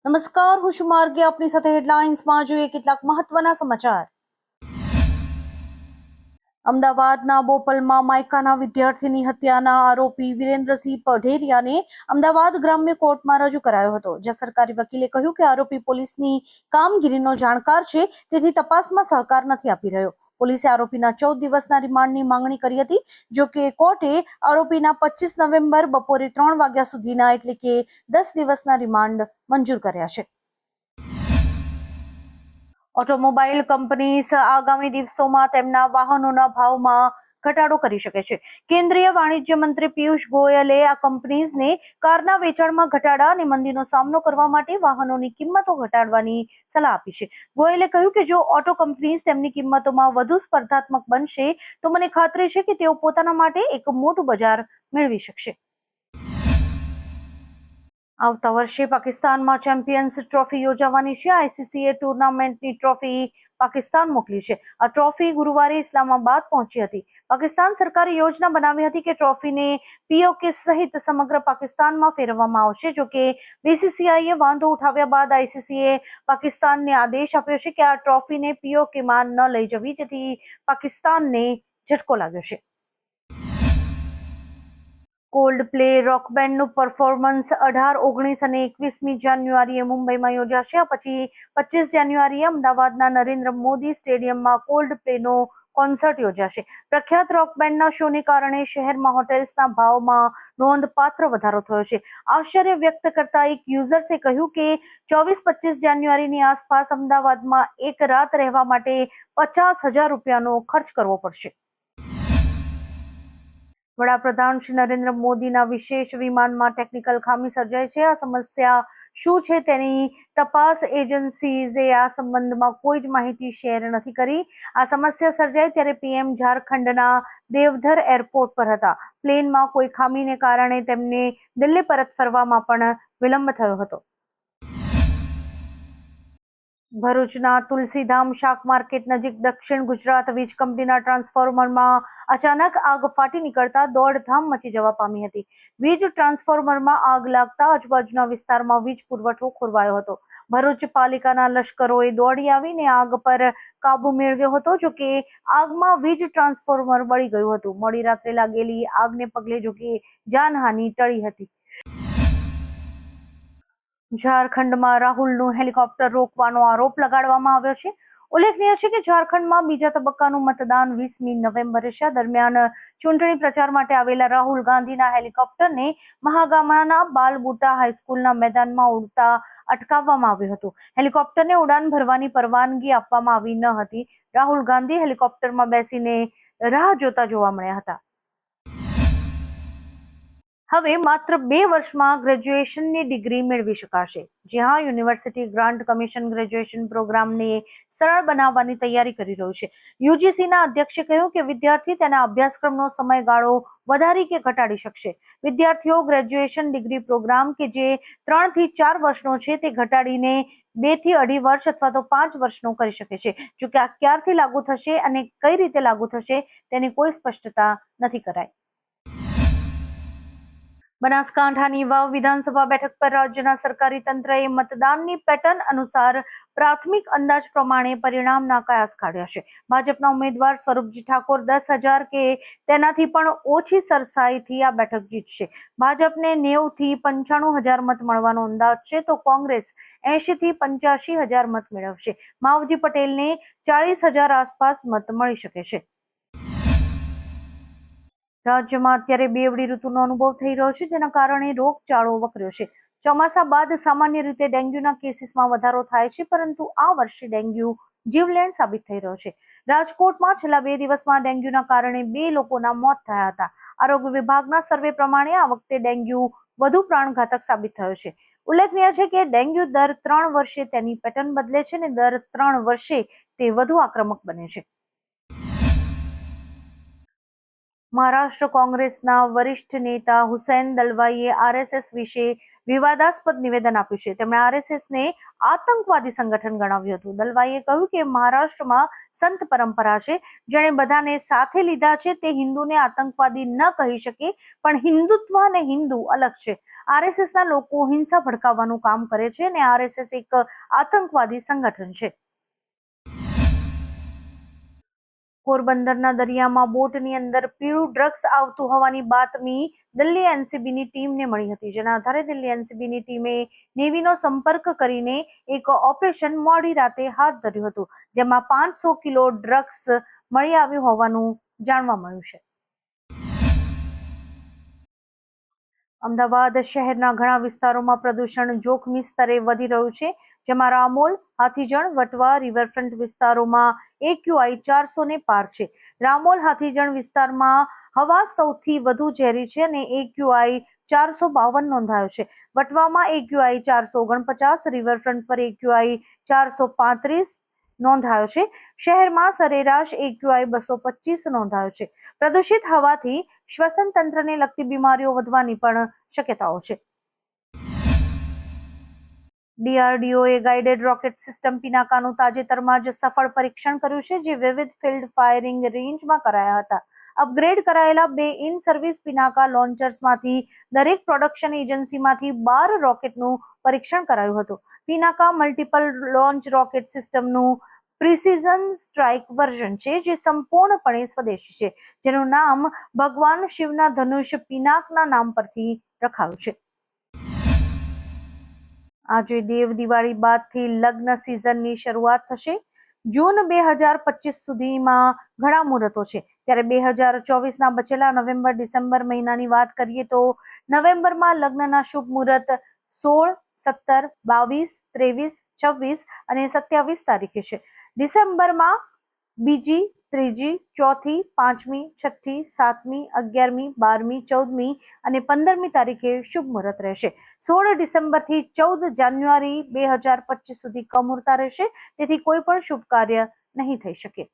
નમસ્કાર, હું છું માર્ગે. આપની સાથે હેડલાઇન્સમાં જોઈએ કેટલાક મહત્વના સમાચાર. અમદાવાદના બોપલમાં માયકાના વિદ્યાર્થીની હત્યાના આરોપી વિરેન્દ્રસિંહ પઢેરિયાને અમદાવાદ ગ્રામ્ય કોર્ટમાં રજૂ કરાયો હતો, જ્યાં સરકારી વકીલે કહ્યું કે આરોપી પોલીસની કામગીરીનો જાણકાર છે, તેથી તપાસમાં સહકાર નથી આપી રહ્યો. પોલીસે આરોપીના 14 દિવસના રિમાન્ડની માંગણી કરી હતી. જો કે કોર્ટે આરોપીના 25 નવેમ્બર બપોરે 3 વાગ્યા સુધીના એટલે કે 10 દિવસના રિમાન્ડ મંજૂર કર્યા છે. ઓટોમોબાઈલ કંપનીઝ આગામી દિવસોમાં તેમના વાહનોના ભાવમાં ઘટાડો કરી શકે છે. કેન્દ્રીય વાણિજ્ય મંત્રી પિયુષ ગોયલે આ કંપનીઝને કારના વેચાણમાં ઘટાડા અને મંદીનો સામનો કરવા માટે વાહનોની કિંમતો ઘટાડવાની સલાહ આપી છે. ગોયલે કહ્યું કે જો ઓટો કંપનીઝ તેમની કિંમતોમાં વધુ સ્પર્ધાત્મક બનશે તો મને ખાતરી છે કે તેઓ પોતાના માટે એક મોટું બજાર મેળવી શકશે. આવતા વર્ષે પાકિસ્તાનમાં ચેમ્પિયન્સ ટ્રોફી યોજાવાની છે. આઈસીસીએ ટુર્નામેન્ટની ટ્રોફી પાકિસ્તાન મોકલી છે. આ ટ્રોફી ગુરુવારે ઇસ્લામાબાદ પહોંચી હતી. પાકિસ્તાન સરકારે યોજના બનાવી હતી કે ટ્રોફીને પીઓકે સહિત સમગ્ર પાકિસ્તાનમાં ફેરવવામાં આવશે. જો કે બીસીસીઆઈએ વાંધો ઉઠાવ્યા બાદ આઈસીસીએ પાકિસ્તાનને આદેશ આપ્યો છે કે આ ટ્રોફીને પીઓકેમાં ન લઈ જવી, જેથી પાકિસ્તાનને ઝટકો લાગ્યો છે. કોલ્ડ પ્લે રોક બેન્ડનું પરફોર્મન્સ 18, 19 અને 21મી જાન્યુઆરીએ મુંબઈમાં યોજાશે. આ પછી 25 જાન્યુઆરીએ અમદાવાદના નરેન્દ્ર મોદી સ્ટેડિયમમાં કોલ્ડ પ્લેનો કોન્સર્ટ યોજાશે. પ્રખ્યાત રોક બેન્ડના શોને કારણે શહેરમાં હોટેલ્સના ભાવમાં નોંધપાત્ર વધારો થયો છે. આશ્ચર્ય વ્યક્ત કરતા એક યુઝર્સે કહ્યું કે 24-25 જાન્યુઆરીની આસપાસ અમદાવાદમાં એક રાત રહેવા માટે 50,000 રૂપિયાનો ખર્ચ કરવો પડશે. વડાપ્રધાન શ્રી નરેન્દ્ર મોદીના વિશેષ વિમાનમાં ટેકનિકલ ખામી સર્જાઈ છે. આ સમસ્યા શું છે તેની તપાસ એજન્સીઝે આ સંબંધમાં કોઈ જ માહિતી શેર નથી કરી. આ સમસ્યા સર્જાઈ ત્યારે પીએમ ઝારખંડના દેવધર એરપોર્ટ પર હતા. પ્લેનમાં કોઈ ખામીને કારણે તેમને દિલ્હી પરત ફરવામાં પણ વિલંબ થયો હતો. ભરૂચના તુલસીધામ શાક માર્કેટ નજીક દક્ષિણ ગુજરાત વીજ કંપનીના ટ્રાન્સફોર્મરમાં અચાનક આગ ફાટી નીકળતા દોડધામ મચી જવા પામી હતી. વીજ ટ્રાન્સફોર્મરમાં આગ લાગતા આજુબાજુના વિસ્તારમાં વીજ પુરવઠો ખોરવાયો હતો. ભરૂચ પાલિકાના લશ્કરોએ દોડી આવીને આગ પર કાબુ મેળવ્યો હતો. જો કે આગમાં વીજ ટ્રાન્સફોર્મર બળી ગયું હતું. મોડી રાત્રે લાગેલી આગને પગલે જો કે જાનહાનિ ટળી હતી. ઝારખંડમાં રાહુલનું હેલિકોપ્ટર રોકવાનો આરોપ લગાડવામાં આવ્યો છે. ઉલ્લેખનીય છે કે ઝારખંડમાં બીજા તબક્કાનું મતદાન 20મી નવેમ્બરે છે. દરમિયાન ચૂંટણી પ્રચાર માટે આવેલા રાહુલ ગાંધીના હેલિકોપ્ટરને મહાગામાના બાલબુટા હાઈસ્કૂલના મેદાનમાં ઉડતા અટકાવવામાં આવ્યું હતું. હેલિકોપ્ટરને ઉડાન ભરવાની પરવાનગી આપવામાં આવી ન હતી. રાહુલ ગાંધી હેલિકોપ્ટરમાં બેસીને રાહ જોતા જોવા મળ્યા હતા. હવે માત્ર 2 વર્ષમાં ગ્રેજ્યુએશનની ડિગ્રી મેળવી શકાશે. જ્યાં યુનિવર્સિટી ગ્રાન્ટ કમિશન ગ્રેજ્યુએશન પ્રોગ્રામને સરળ બનાવવાની તૈયારી કરી રહ્યું છે. યુજીસીના અધ્યક્ષે કહ્યું કે વિદ્યાર્થી તેના અભ્યાસક્રમનો સમયગાળો વધારી કે ઘટાડી શકશે. વિદ્યાર્થીઓ ગ્રેજ્યુએશન ડિગ્રી પ્રોગ્રામ કે જે 3 થી 4 વર્ષનો છે તે ઘટાડીને 2 થી 2.5 વર્ષ અથવા તો 5 વર્ષનો કરી શકે છે. જો કે આ ક્યારથી લાગુ થશે અને કઈ રીતે લાગુ થશે તેની કોઈ સ્પષ્ટતા નથી કરાઈ. બનાસકાંઠાની વાવ વિધાનસભા બેઠક પર રાજ્યના સરકારી તંત્રએ મતદાનની પેટર્ન અનુસાર પ્રાથમિક અંદાજ પ્રમાણે પરિણામના કયાસ કાઢ્યા છે. ભાજપના ઉમેદવાર સ્વરૂપજી ઠાકોર 10,000 કે તેનાથી પણ ઓછી સરસાઈથી આ બેઠક જીતશે. ભાજપને 90,000 થી 95,000 મત મળવાનો અંદાજ છે, તો કોંગ્રેસ 80,000 થી 85,000 મત મેળવશે. માવજી પટેલને 40,000 આસપાસ મત મળી શકે છે. રાજ્યમાં અત્યારે બેવડી ઋતુનો અનુભવ થઈ રહ્યો છે, જેના કારણે રોગચાળો વકર્યો છે. ચોમાસા બાદ સામાન્ય રીતે ડેન્ગ્યુના કેસીસમાં વધારો થાય છે, પરંતુ આ વર્ષે ડેન્ગ્યુ જીવલેણ સાબિત થઈ રહ્યો છે. રાજકોટમાં છેલ્લા 2 દિવસમાં ડેન્ગ્યુના કારણે 2 લોકોના મોત થયા હતા. આરોગ્ય વિભાગના સર્વે પ્રમાણે આ વખતે ડેન્ગ્યુ વધુ પ્રાણઘાતક સાબિત થયો છે. ઉલ્લેખનીય છે કે ડેન્ગ્યુ દર 3 વર્ષે તેની પેટર્ન બદલે છે અને દર 3 વર્ષે તે વધુ આક્રમક બને છે. મહારાષ્ટ્ર કોંગ્રેસના વરિષ્ઠ નેતા હુસૈન દલવાઈએ આરએસએસ વિશે વિવાદાસ્પદ નિવેદન આપ્યું છે. તેમણે આરએસએસને આતંકવાદી સંગઠન ગણાવ્યું હતું. દલવાઈએ કહ્યું કે મહારાષ્ટ્રમાં સંત પરંપરા છે, જેણે બધાને સાથે લીધા છે. તે હિન્દુને આતંકવાદી ન કહી શકે, પણ હિન્દુત્વ અને હિન્દુ અલગ છે. આરએસએસના લોકો હિંસા ભડકાવવાનું કામ કરે છે અને આરએસએસ એક આતંકવાદી સંગઠન છે. પોરબંદરના દરિયામાં બોટની અંદર પીળું ડ્રગ્સ આવતું હોવાની બાતમી દિલ્હી એનસીબીની ટીમને મળી હતી, જેના આધારે દિલ્હી એનસીબીની ટીમે નેવીનો સંપર્ક કરીને એક ઓપરેશન મોડી રાતે હાથ ધર્યું હતું, જેમાં 500 કિલો ડ્રગ્સ મળી આવ્યું હોવાનું જાણવા મળ્યું છે. અમદાવાદ શહેરના ઘણા વિસ્તારોમાં પ્રદૂષણ જોખમી સ્તરે વધી રહ્યું છે, જેમાં રામોલ, હાથીજણ, વટવા, રિવરફ્રન્ટ વિસ્તારોમાં AQI 400 ને પાર છે. રામોલ, હાથીજણ વિસ્તારમાં હવા સૌથી વધુ ઝેરી છે અને AQI 452 નોંધાયો છે. વટવામાં AQI 449, રિવરફ્રન્ટ પર AQI 435 નોંધાયો છે. શહેરમાં સરેરાશ AQI 225 નોંધાયો છે. પ્રદૂષિત હવાથી શ્વસન તંત્રને લગતી બીમારીઓ વધવાની પણ શક્યતાઓ છે. DRDOએ ગાઇડેડ રોકેટ સિસ્ટમ પિનાકાનું તાજેતરમાં જ સફળ પરીક્ષણ કર્યું છે, જે વિવિધ ફિલ્ડ ફાયરિંગ રેન્જમાં કરાયા હતા. અપગ્રેડ કરાયેલા 2 ઇન સર્વિસ પિનાકા લોન્ચર્સમાંથી દરેક પ્રોડક્શન એજન્સીમાંથી 12 રોકેટનું પરીક્ષણ કરાયું હતું. પિનાકા મલ્ટિપલ લોન્ચ રોકેટ સિસ્ટમનું પ્રિસિઝન સ્ટ્રાઇક વર્ઝન છે, જે સંપૂર્ણપણે સ્વદેશી છે, જેનું નામ ભગવાન શિવના ધનુષ પિનાકના નામ પરથી રખાયું છે. આજે દેવ દિવાળી બાદથી લગ્ન સિઝનની શરૂઆત થશે. જૂન 2025 સુધીમાં ઘણા મુહૂર્તો છે, ત્યારે 2024ના બચેલા નવેમ્બર ડિસેમ્બર મહિનાની વાત કરીએ તો નવેમ્બરમાં લગ્નના શુભ મુહૂર્ત 16, 17, 22, 23, 26 અને 27 તારીખે છે. ડિસેમ્બરમાં 2જી, 3જી, 4થી, 5મી, 6થી, 7મી, 11મી, 12મી, 14મી અને 15મી તારીખે શુભ મુહૂર્ત રહેશે. 16 ડિસેમ્બરથી 14 જાન્યુઆરી 2025 સુધી કમુહૂર્ત રહેશે, તેથી કોઈ પણ શુભ કાર્ય નહીં થઈ શકે.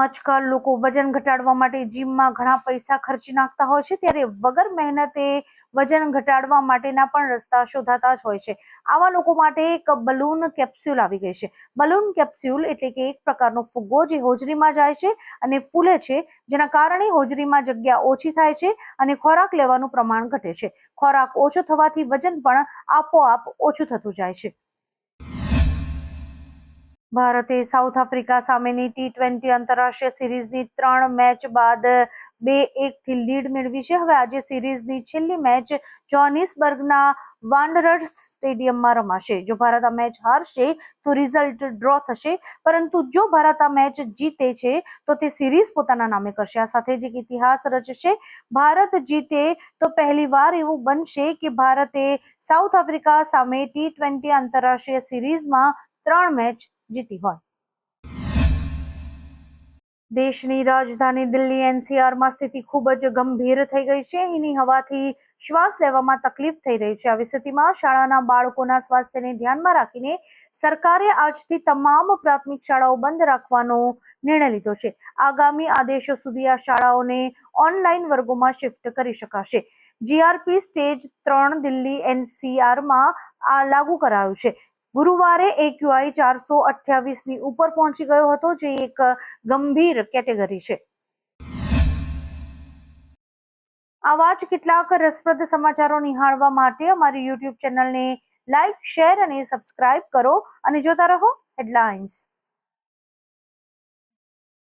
આજકાલ લોકો વજન ઘટાડવા માટે જીમમાં ઘણા પૈસા ખર્ચી નાખતા હોય છે, ત્યારે વગર મહેનતે વજન ઘટાડવા માટેના પણ રસ્તા શોધાતા જ હોય છે. આવા લોકો માટે એક બલૂન કેપ્સ્યુલ આવી ગઈ છે. બલૂન કેપ્સ્યુલ એટલે કે એક પ્રકારનો ફુગ્ગો જે હોજરીમાં જાય છે અને ફૂલે છે, જેના કારણે હોજરીમાં જગ્યા ઓછી થાય છે અને ખોરાક લેવાનું પ્રમાણ ઘટે છે. ખોરાક ઓછો થવાથી વજન પણ આપોઆપ ઓછું થતું જાય છે. ભારતે સાઉથ આફ્રિકા સામેની T20 આંતરરાષ્ટ્રીય સિરીઝની 3 મેચ બાદ 2-1થી લીડ મેળવી છે. હવે આજે સિરીઝની છેલ્લી મેચ જોહાનિસબર્ગના વાન્ડરર્સ સ્ટેડિયમમાં રમાશે. જો ભારત આ મેચ હારશે તો રિઝલ્ટ ડ્રો થશે, પરંતુ જો ભારત આ મેચ જીતે છે તો તે સિરીઝ પોતાના નામે કરશે. આ સાથે જ એક ઇતિહાસ રચશે. ભારત જીતે તો પહેલીવાર એવું બનશે કે ભારતે સાઉથ આફ્રિકા સામે T20 આંતરરાષ્ટ્રીય સિરીઝમાં 3 મેચ જીતી હોય. દેશની રાજધાની દિલ્હી NCRમાં સ્થિતિ ખૂબ જ ગંભીર થઈ ગઈ છે. અહીંની હવાથી શ્વાસ લેવામાં તકલીફ થઈ રહી છે. આવી સ્થિતિમાં શાળાના બાળકોના સ્વાસ્થ્યને ધ્યાનમાં રાખીને સરકારે આજથી તમામ પ્રાથમિક શાળાઓ બંધ રાખવાનો નિર્ણય લીધો છે. આગામી આદેશો સુધી આ શાળાઓને ઓનલાઈન વર્ગોમાં શિફ્ટ કરી શકાશે. GRP સ્ટેજ 3 દિલ્હી NCRમાં આ લાગુ કરાયું છે. ગુરુવારે AQI 428ની ઉપર પહોંચી ગયો હતો, જે એક ગંભીર કેટેગરી છે. આવા જ કેટલાક રસપ્રદ સમાચારો નિહાળવા માટે અમારી YouTube ચેનલને લાઇક, શેર અને સબસ્ક્રાઇબ કરો અને જોતા રહો હેડલાઇન્સ.